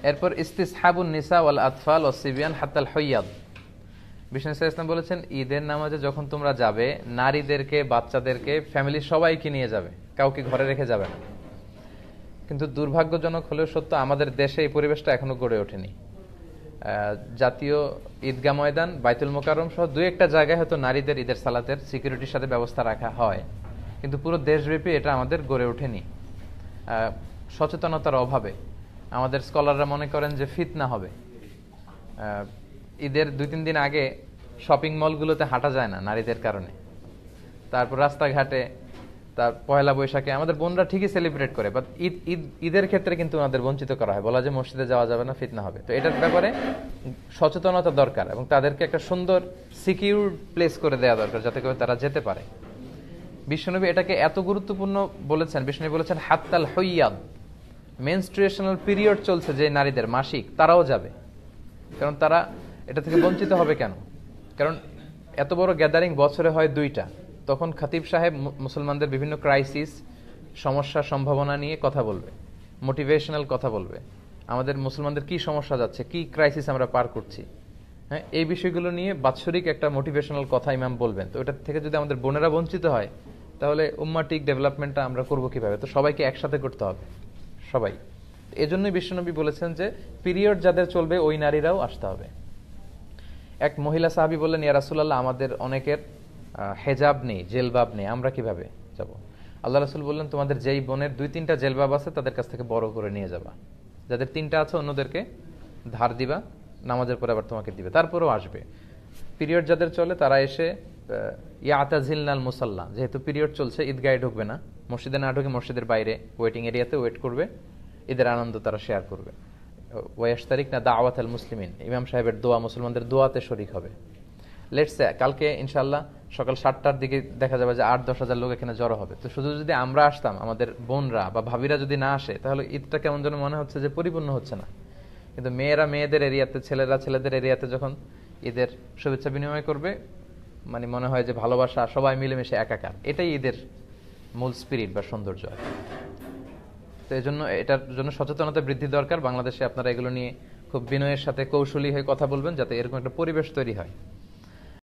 এরপর ইস্তিসহাবুন নিসা ওয়াল আতফাল ওয়াস সিবিয়ান হাত্তাল হুইয়াদ। বিষ্ণু ইসলাম বলেছেন ঈদের নামাজে যখন তোমরা যাবে নারীদেরকে, বাচ্চাদেরকে, ফ্যামিলির সবাইকে নিয়ে যাবে, কাউকে ঘরে রেখে যাবে না। কিন্তু দুর্ভাগ্যজনক হলেও সত্য, আমাদের দেশে এই পরিবেশটা এখনো গড়ে ওঠেনি। জাতীয় ঈদগাহ ময়দান, বাইতুল মোকাররম সহ দুই একটা জায়গায় হয়তো নারীদের ঈদের সালাতের সিকিউরিটির সাথে ব্যবস্থা রাখা হয়, কিন্তু পুরো দেশব্যাপী এটা আমাদের গড়ে ওঠেনি। সচেতনতার অভাবে আমাদের স্কলাররা মনে করেন যে ফিতনা হবে। ঈদের 2-3 দিন আগে শপিং মলগুলোতে হাঁটা যায় না নারীদের কারণে। তারপর রাস্তাঘাটে, তার পয়লা বৈশাখে আমাদের বোনরা ঠিকই সেলিব্রেট করে, বাট ঈদের ক্ষেত্রে কিন্তু ওনাদের বঞ্চিত করা হয়, বলা যে মসজিদে যাওয়া যাবে না, ফিতনা হবে। তো এটার ব্যাপারে সচেতনতা দরকার এবং তাদেরকে একটা সুন্দর সিকিউর প্লেস করে দেওয়া দরকার যাতে করে তারা যেতে পারে। বিশ্বনবী এটাকে এত গুরুত্বপূর্ণ বলেছেন, বিশ্বনবী বলেছেন হাত্তাল হুইয়াদ, মেনস্ট্রুয়েশনাল পিরিয়ড চলছে যে নারীদের, মাসিক, তারাও যাবে। কারণ তারা এটা থেকে বঞ্চিত হবে কেন? কারণ এত বড় গ্যাদারিং বছরে হয় 2টা, তখন খতিব সাহেব মুসলমানদের বিভিন্ন ক্রাইসিস, সমস্যা, সম্ভাবনা নিয়ে কথা বলবে, মোটিভেশনাল কথা বলবে, আমাদের মুসলমানদের কি সমস্যা যাচ্ছে, কি ক্রাইসিস আমরা পার করছি, হ্যাঁ, এই বিষয়গুলো নিয়ে বাৎসরিক একটা মোটিভেশনাল কথা ইমাম বলবেন। তো এটা থেকে যদি আমাদের বোনেরা বঞ্চিত হয় তাহলে উম্মাটিক ডেভেলপমেন্টটা আমরা করবো কিভাবে? তো সবাইকে একসাথে করতে হবে, সবাই। এজন্যই বিশ্বনবী বলেছেন যে পিরিয়ড যাদের চলবে ওই নারীরাও আসতে হবে। এক মহিলা সাহাবী বললেন, ইয়া রাসূলুল্লাহ, আমাদের অনেকের হেজাব নেই, জেলবাব নেই, আমরা কিভাবে যাব? আল্লাহ রাসূল বললেন, তোমাদের যেই বোনের 2-3টা জেলবাব আছে তাদের কাছ থেকে বড় করে নিয়ে যাবা, যাদের 3টা আছে অন্যদেরকে ধার দিবা, নামাজের পরে আবার তোমাকে দিবে, তারপরেও আসবে। পিরিয়ড যাদের চলে তারা এসে ইয়াতাজিলনাল মুসাল্লা, যেহেতু পিরিয়ড চলছে ঈদগাহে ঢুকবে না, মসজিদে না ঢুকে মসজিদের বাইরে ওয়েটিং এরিয়াতে ওয়েট করবে, ঈদের আনন্দ তারা শেয়ার করবে। ওয়াশতারিক না দাওয়াত আল মুসলিমিন, ইমাম সাহেবের দোয়া, মুসলমানদের দোয়াতে শরীক হবে। লেটস সে কালকে ইনশাআল্লাহ সকাল 7টার দিকে দেখা যাবে যে 8-10 হাজার লোক এখানে জড়ো হবে। তো শুধু যদি আমরা আসতাম, আমাদের বোনরা বা ভাবিরা যদি না আসে, তাহলে ঈদটা কেমন যেন মনে হচ্ছে যে পরিপূর্ণ হচ্ছে না। কিন্তু মেয়েরা মেয়েদের এরিয়াতে, ছেলেরা ছেলেদের এরিয়াতে যখন ঈদের শুভেচ্ছা বিনিময় করবে, মানে মনে হয় যে ভালোবাসা, সবাই মিলেমিশে একাকার। এটাই ঈদের মূল স্পিরিট বা সৌন্দর্য। তো এই জন্য এটার জন্য সচেতনতা বৃদ্ধি দরকার। বাংলাদেশে আপনারা এগুলো নিয়ে খুব বিনয়ের সাথে কৌশলী হয়ে কথা বলবেন, যাতে এরকম একটা পরিবেশ তৈরি হয়।